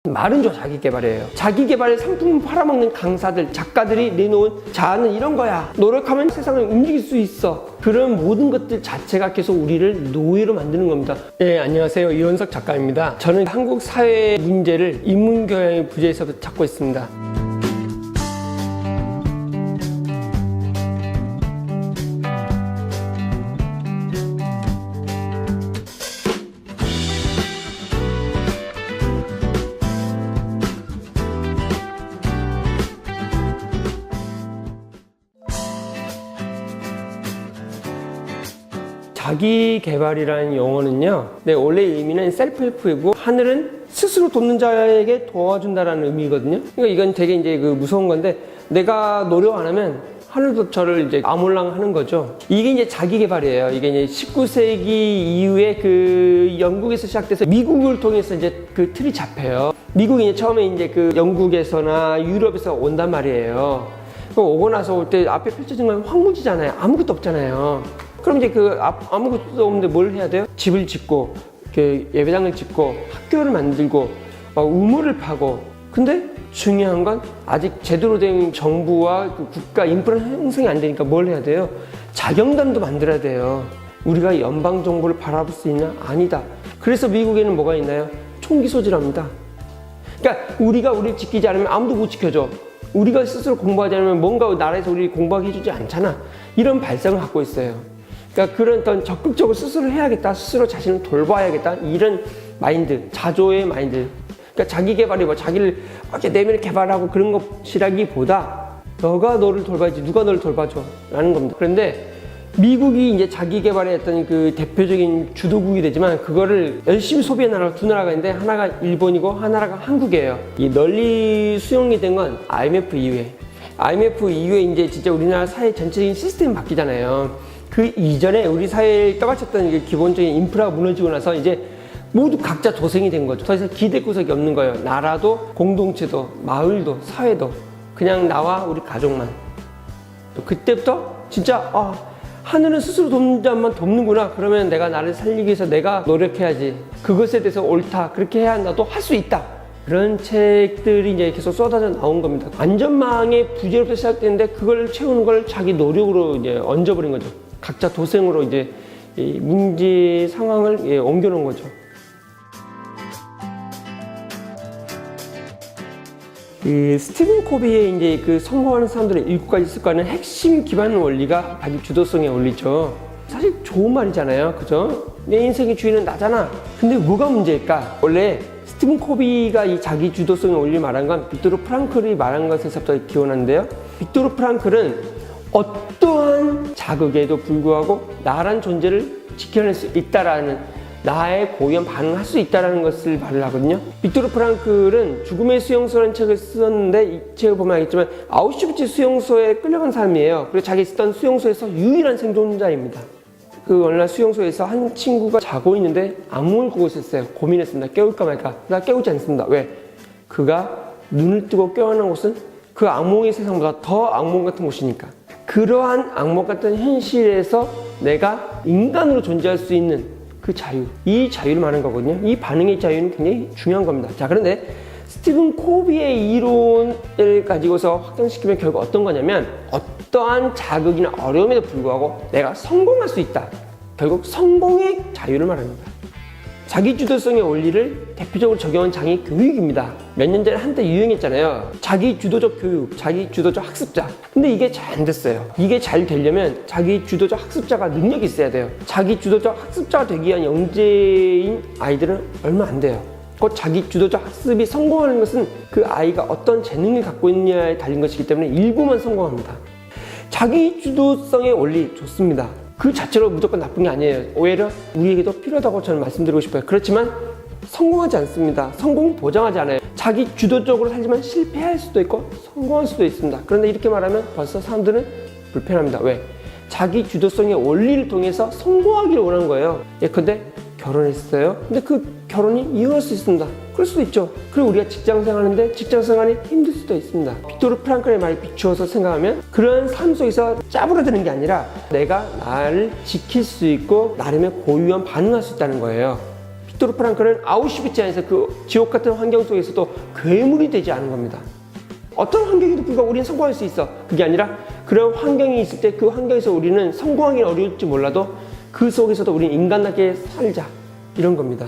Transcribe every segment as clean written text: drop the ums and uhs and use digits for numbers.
말은 좀 자기 개발이에요. 자기 개발의 상품을 팔아먹는 강사들, 작가들이 내놓은 자아는 이런 거야. 노력하면 세상을 움직일 수 있어. 그런 모든 것들 자체가 계속 우리를 노예로 만드는 겁니다. 네, 안녕하세요. 이원석 작가입니다. 저는 한국 사회 문제를 인문교양의 부재에서 찾고 있습니다. 자기 개발이라는 용어는요, 원래 의미는 셀프-헬프이고 하늘은 스스로 돕는 자에게 도와준다라는 의미거든요. 그러니까 이건 되게 이제 무서운 건데, 내가 노력 안 하면 하늘도 저를 이제 아몰랑 하는 거죠. 이게 이제 자기 개발이에요. 이게 이제 19세기 이후에 영국에서 시작돼서 미국을 통해서 이제 틀이 잡혀요. 미국이 이제 처음에 이제 영국에서나 유럽에서 온단 말이에요. 오고 나서 올 때 앞에 펼쳐진 건 황무지잖아요. 아무것도 없잖아요. 그럼 이제 아무것도 없는데 뭘 해야 돼요? 집을 짓고, 예배당을 짓고, 학교를 만들고, 우물을 파고. 근데 중요한 건 아직 제대로 된 정부와 국가 인프라 형성이 안 되니까 뭘 해야 돼요? 자경단도 만들어야 돼요. 우리가 연방 정부를 바라볼 수 있냐? 아니다. 그래서 미국에는 뭐가 있나요? 총기 소지랍니다. 그러니까 우리를 지키지 않으면 아무도 못 지켜줘. 우리가 스스로 공부하지 않으면 뭔가 나라에서 우리 공부하게 해주지 않잖아. 이런 발상을 갖고 있어요. 그러니까 그런 어떤 적극적으로 스스로 해야겠다, 스스로 자신을 돌봐야겠다, 이런 마인드, 자조의 마인드. 그러니까 자기 개발이 자기를 내면을 개발하고 그런 것이라기보다 너가 너를 돌봐야지, 누가 너를 돌봐줘 라는 겁니다. 그런데 미국이 이제 자기 개발의 어떤 대표적인 주도국이 되지만 그거를 열심히 소비한 나라가 두 나라가 있는데 하나가 일본이고 하나가 한국이에요. 이 널리 수용이 된 건 IMF 이후에 이제 진짜 우리나라 사회 전체적인 시스템이 바뀌잖아요. 그 이전에 우리 사회를 떠받쳤던 기본적인 인프라가 무너지고 나서 이제 모두 각자 도생이 된 거죠. 더 이상 기대 구석이 없는 거예요. 나라도, 공동체도, 마을도, 사회도. 그냥 나와 우리 가족만. 그때부터 진짜 하늘은 스스로 돕는 자만 돕는구나. 그러면 내가 나를 살리기 위해서 내가 노력해야지. 그것에 대해서 옳다. 그렇게 해야 한다. 또 할 수 있다. 그런 책들이 이제 계속 쏟아져 나온 겁니다. 안전망의 부재로부터 시작되는데 그걸 채우는 걸 자기 노력으로 이제 얹어버린 거죠. 각자 도생으로 이제 이 문제 상황을 옮겨놓은 거죠. 스티븐 코비의 이제 성공하는 사람들의 7가지 습관은 핵심 기반 원리가 자기 주도성의 원리죠. 사실 좋은 말이잖아요. 그죠? 내 인생의 주인은 나잖아. 근데 뭐가 문제일까? 원래 스티븐 코비가 이 자기 주도성의 원리를 말한 건 빅토르 프랑클이 말한 것에서부터 기원하는데요. 빅토르 프랑클은 어떠한 자극에도 불구하고 나란 존재를 지켜낼 수 있다라는, 나의 고유한 반응을 할 수 있다는 것을 말을 하거든요. 빅토르 프랑클은 죽음의 수용소라는 책을 썼는데 이 책을 보면 알겠지만 아우슈비츠 수용소에 끌려간 사람이에요. 그리고 자기 있었던 수용소에서 유일한 생존자입니다. 어느 날 수용소에서 한 친구가 자고 있는데 악몽을 꾸고 있었어요. 고민했습니다. 깨울까 말까. 나 깨우지 않습니다. 왜? 그가 눈을 뜨고 깨어난 곳은 그 악몽의 세상보다 더 악몽 같은 곳이니까. 그러한 악몽 같은 현실에서 내가 인간으로 존재할 수 있는 그 자유, 이 자유를 말하는 거거든요. 이 반응의 자유는 굉장히 중요한 겁니다. 자, 그런데 스티븐 코비의 이론을 가지고서 확장시키면 결국 어떤 거냐면 어떠한 자극이나 어려움에도 불구하고 내가 성공할 수 있다. 결국 성공의 자유를 말합니다. 자기주도성의 원리를 대표적으로 적용한 장이 교육입니다. 몇 년 전에 한때 유행했잖아요. 자기주도적 교육, 자기주도적 학습자. 근데 이게 잘 안 됐어요. 이게 잘 되려면 자기주도적 학습자가 능력이 있어야 돼요. 자기주도적 학습자가 되기 위한 영재인 아이들은 얼마 안 돼요. 곧 자기주도적 학습이 성공하는 것은 그 아이가 어떤 재능을 갖고 있느냐에 달린 것이기 때문에 일부만 성공합니다. 자기주도성의 원리 좋습니다. 그 자체로 무조건 나쁜 게 아니에요. 오히려 우리에게도 필요하다고 저는 말씀드리고 싶어요. 그렇지만 성공하지 않습니다. 성공 보장하지 않아요. 자기 주도적으로 살지만 실패할 수도 있고 성공할 수도 있습니다. 그런데 이렇게 말하면 벌써 사람들은 불편합니다. 왜? 자기 주도성의 원리를 통해서 성공하기를 원하는 거예요. 예컨대 결혼했어요. 근데 그 결혼이 이혼할 수 있습니다. 그럴 수도 있죠. 그리고 우리가 직장생활하는데 직장생활이 힘들 수도 있습니다. 빅토르 프랑클의 말에 비추어서 생각하면 그런 삶 속에서 짜부러드는 게 아니라 내가 나를 지킬 수 있고 나름의 고유한 반응할 수 있다는 거예요. 빅토르 프랑클은 아우슈비츠 안에서 그 지옥 같은 환경 속에서도 괴물이 되지 않은 겁니다. 어떤 환경에도 불구하고 우리는 성공할 수 있어. 그게 아니라 그런 환경이 있을 때 그 환경에서 우리는 성공하기 어려울지 몰라도 그 속에서도 우리는 인간답게 살자. 이런 겁니다.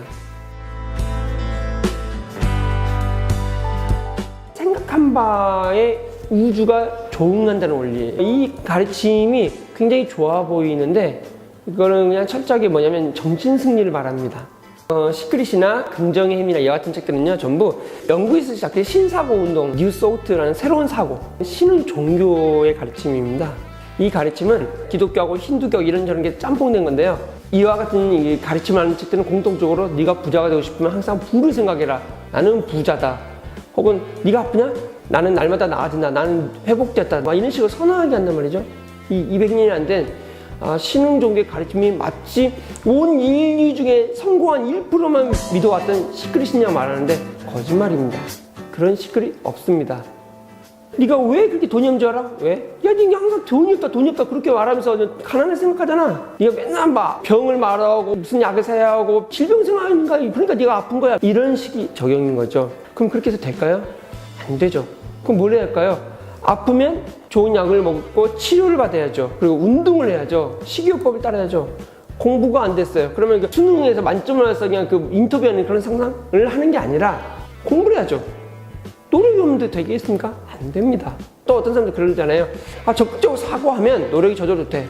생각한 바에 우주가 적응한다는 원리. 이 가르침이 굉장히 좋아 보이는데 이거는 그냥 철저하게 뭐냐면 정신 승리를 말합니다. 시크릿이나 긍정의 힘이나 이와 같은 책들은요 전부 영국에서 시작된 신사고 운동, 뉴 소우트라는 새로운 사고, 신은 종교의 가르침입니다. 이 가르침은 기독교하고 힌두교 이런저런 게 짬뽕된 건데요, 이와 같은 이 가르침을 하는 책들은 공통적으로 네가 부자가 되고 싶으면 항상 부를 생각해라, 나는 부자다, 혹은 네가 아프냐? 나는 날마다 나아진다, 나는 회복됐다, 막 이런 식으로 선언하게 한단 말이죠. 이 200년이 안 된 신흥 종교의 가르침이 마치 온 인류 중에 성공한 1%만 믿어왔던 시크릿이냐 말하는데 거짓말입니다. 그런 시크릿 없습니다. 네가 왜 그렇게 돈이 없는 줄 알아? 왜? 야, 네가 항상 돈이 없다 그렇게 말하면서 가난해 생각하잖아. 네가 맨날 막 병을 말하고 무슨 약을 사야 하고 질병생활인가, 그러니까 네가 아픈 거야, 이런 식이 적용인 거죠. 그럼 그렇게 해서 될까요? 안 되죠. 그럼 뭘 해야 할까요? 아프면 좋은 약을 먹고 치료를 받아야죠. 그리고 운동을 해야죠. 식이요법을 따라야죠. 공부가 안 됐어요. 그러면 수능에서 만점을 받아서 그냥 그 인터뷰하는 그런 상상을 하는 게 아니라 공부를 해야죠. 노력이 없는데 되겠습니까? 안 됩니다. 또 어떤 사람들 그러잖아요. 적극적으로 사고하면 노력이 저절로 돼.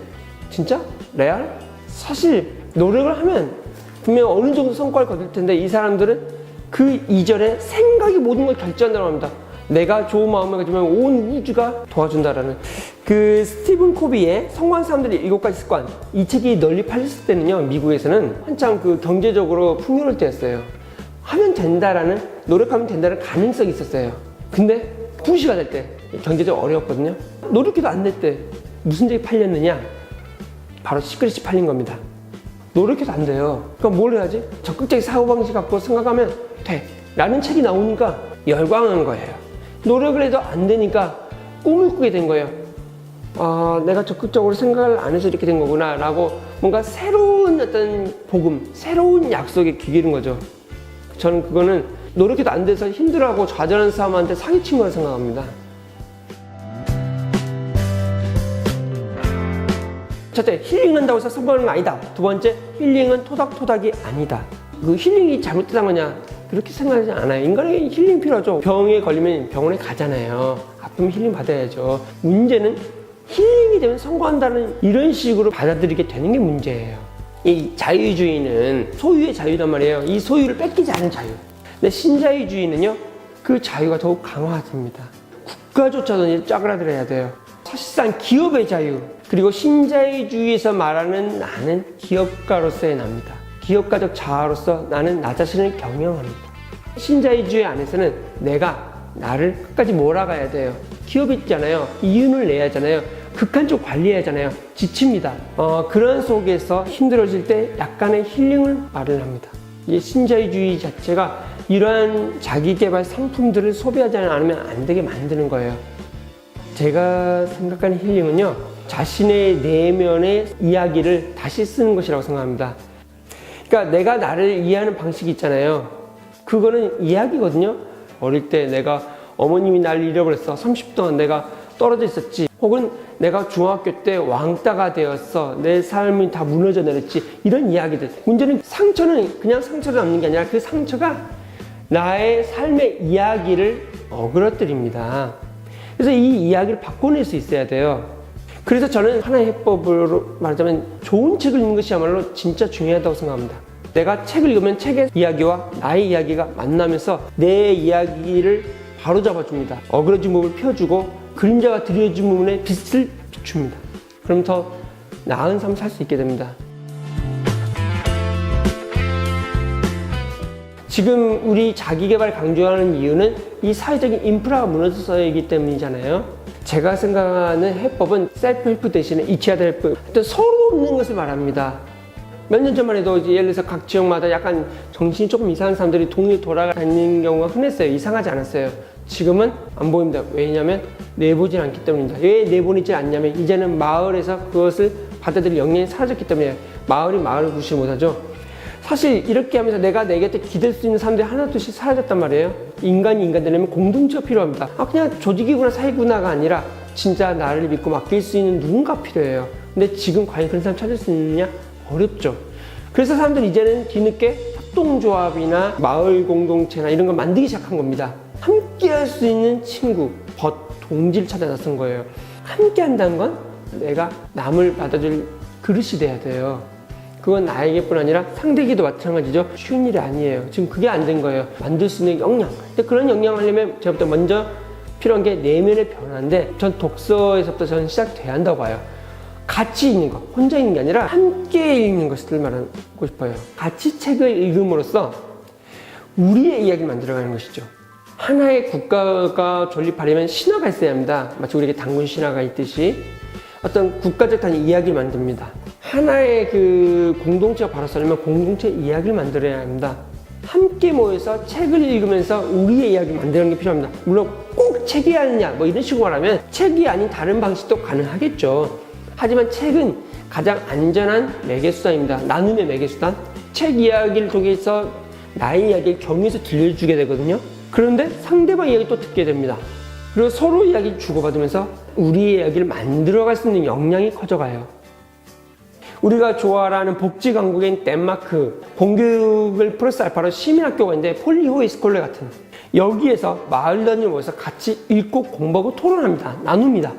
진짜? 레알? 사실 노력을 하면 분명 어느 정도 성과를 거둘 텐데 이 사람들은 그 이전에 생각이 모든 걸 결정한다고 합니다. 내가 좋은 마음을 가지면 온 우주가 도와준다라는 그 스티븐 코비의 성공한 사람들의 7가지 습관, 이 책이 널리 팔렸을 때는요 미국에서는 한참 그 경제적으로 풍요로울 때였어요. 하면 된다라는, 노력하면 된다는 가능성이 있었어요. 근데 부시가 될 때 경제적으로 어려웠거든요. 노력해도 안 될 때 무슨 책이 팔렸느냐? 바로 시크릿이 팔린 겁니다. 노력해도 안 돼요. 그럼 뭘 해야지? 적극적인 사고방식 갖고 생각하면 돼 라는 책이 나오니까 열광한 거예요. 노력을 해도 안 되니까 꿈을 꾸게 된 거예요. 내가 적극적으로 생각을 안 해서 이렇게 된 거구나 라고 뭔가 새로운 어떤 복음, 새로운 약속에 귀 기른 거죠. 저는 그거는 노력해도 안 돼서 힘들어하고 좌절하는 사람한테 사기친 거라 생각합니다. 첫째, 힐링한다고 해서 성공하는 건 아니다. 두 번째, 힐링은 토닥토닥이 아니다. 그 힐링이 잘못된 거냐? 그렇게 생각하지 않아요. 인간에게 힐링 필요하죠. 병에 걸리면 병원에 가잖아요. 아프면 힐링 받아야죠. 문제는 힐링이 되면 성공한다는 이런 식으로 받아들이게 되는 게 문제예요. 이 자유주의는 소유의 자유란 말이에요. 이 소유를 뺏기지 않은 자유. 근데 신자유주의는요, 그 자유가 더욱 강화됩니다. 국가조차도 이제 짜그라들어야 돼요. 사실상 기업의 자유, 그리고 신자유주의에서 말하는 나는 기업가로서의 납니다. 기업가적 자아로서 나는 나 자신을 경영합니다. 신자유주의 안에서는 내가 나를 끝까지 몰아가야 돼요. 기업이 있잖아요. 이윤을 내야 하잖아요. 극한적 관리해야 하잖아요. 지칩니다. 그런 속에서 힘들어질 때 약간의 힐링을 마련합니다. 이 신자유주의 자체가 이러한 자기개발 상품들을 소비하지 않으면 안 되게 만드는 거예요. 제가 생각하는 힐링은요, 자신의 내면의 이야기를 다시 쓰는 것이라고 생각합니다. 그러니까 내가 나를 이해하는 방식이 있잖아요. 그거는 이야기거든요. 어릴 때 내가 어머님이 나를 잃어버렸어. 30분 동안 내가 떨어져 있었지. 혹은 내가 중학교 때 왕따가 되었어. 내 삶이 다 무너져 내렸지. 이런 이야기들. 문제는 상처는 그냥 상처로 남는 게 아니라 그 상처가 나의 삶의 이야기를 어그러뜨립니다. 그래서 이 이야기를 바꿔낼 수 있어야 돼요. 그래서 저는 하나의 해법으로 말하자면 좋은 책을 읽는 것이야말로 진짜 중요하다고 생각합니다. 내가 책을 읽으면 책의 이야기와 나의 이야기가 만나면서 내 이야기를 바로잡아줍니다. 어그러진 부분을 펴주고 그림자가 드리워진 부분에 빛을 비춥니다. 그럼 더 나은 삶을 살 수 있게 됩니다. 지금 우리 자기개발 강조하는 이유는 이 사회적인 인프라가 무너져서이기 때문이잖아요. 제가 생각하는 해법은 셀프 헬프 대신에 이치아드 헬프, 서로 돕는 것을 말합니다. 몇 년 전만 해도 예를 들어서 각 지역마다 약간 정신이 조금 이상한 사람들이 동네 돌아다니는 경우가 흔했어요. 이상하지 않았어요. 지금은 안 보입니다. 왜냐하면 내보질 않기 때문입니다. 왜 내보내지 않냐면 이제는 마을에서 그것을 받아들일 역량이 사라졌기 때문에 마을이 마을을 구시지 못하죠. 사실 이렇게 하면서 내가 내 곁에 기댈 수 있는 사람들이 하나둘씩 사라졌단 말이에요. 인간이 인간 되려면 공동체가 필요합니다. 그냥 조직이구나 사이구나가 아니라 진짜 나를 믿고 맡길 수 있는 누군가 필요해요. 근데 지금 과연 그런 사람 찾을 수 있느냐? 어렵죠. 그래서 사람들이 이제는 뒤늦게 협동조합이나 마을 공동체나 이런 걸 만들기 시작한 겁니다. 함께 할 수 있는 친구, 동지를 찾아 나선 거예요. 함께 한다는 건 내가 남을 받아줄 그릇이 돼야 돼요. 그건 나에게뿐 아니라 상대에게도 마찬가지죠. 쉬운 일이 아니에요. 지금 그게 안 된 거예요. 만들 수 있는 역량. 근데 그런 역량을 하려면 제가부터 먼저 필요한 게 내면의 변화인데 전 독서에서부터 저는 시작돼야 한다고 봐요. 같이 읽는 것, 혼자 읽는 게 아니라 함께 읽는 것을 말하고 싶어요. 같이 책을 읽음으로써 우리의 이야기를 만들어가는 것이죠. 하나의 국가가 존립하려면 신화가 있어야 합니다. 마치 우리에게 단군 신화가 있듯이 어떤 국가적 단위 이야기를 만듭니다. 하나의 그 공동체가 바로 서려면 공동체 이야기를 만들어야 합니다. 함께 모여서 책을 읽으면서 우리의 이야기를 만드는 게 필요합니다. 물론 꼭 책이 아니냐 뭐 이런 식으로 말하면 책이 아닌 다른 방식도 가능하겠죠. 하지만 책은 가장 안전한 매개수단입니다. 나눔의 매개수단. 책 이야기를 통해서 나의 이야기를 경유해서 들려주게 되거든요. 그런데 상대방 이야기 또 듣게 됩니다. 그리고 서로 이야기 주고받으면서 우리의 이야기를 만들어갈 수 있는 역량이 커져가요. 우리가 좋아하는 복지 강국인 덴마크, 공교육을 플러스 알파로 시민학교가 있는데 폴리호이 스콜레 같은 여기에서 마을 단위로 모여서 같이 읽고 공부하고 토론합니다. 나눕니다.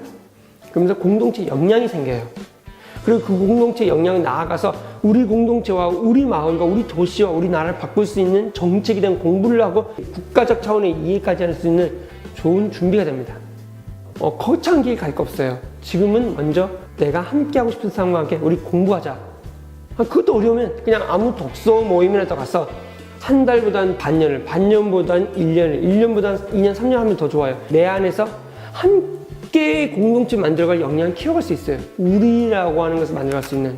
그러면서 공동체 역량이 생겨요. 그리고 그 공동체 역량이 나아가서 우리 공동체와 우리 마을과 우리 도시와 우리 나라를 바꿀 수 있는 정책에 대한 공부를 하고 국가적 차원의 이해까지 할 수 있는 좋은 준비가 됩니다. 거창한 길 갈 거 없어요. 지금은 먼저 내가 함께 하고 싶은 사람과 함께 우리 공부하자. 그것도 어려우면 그냥 아무 독서 모임이라도 가서 한 달보단 반년을, 반년보단 1년을, 1년보단 2년, 3년 하면 더 좋아요. 내 안에서 함께 공동체 만들어갈 역량을 키워갈 수 있어요. 우리라고 하는 것을 만들어갈 수 있는.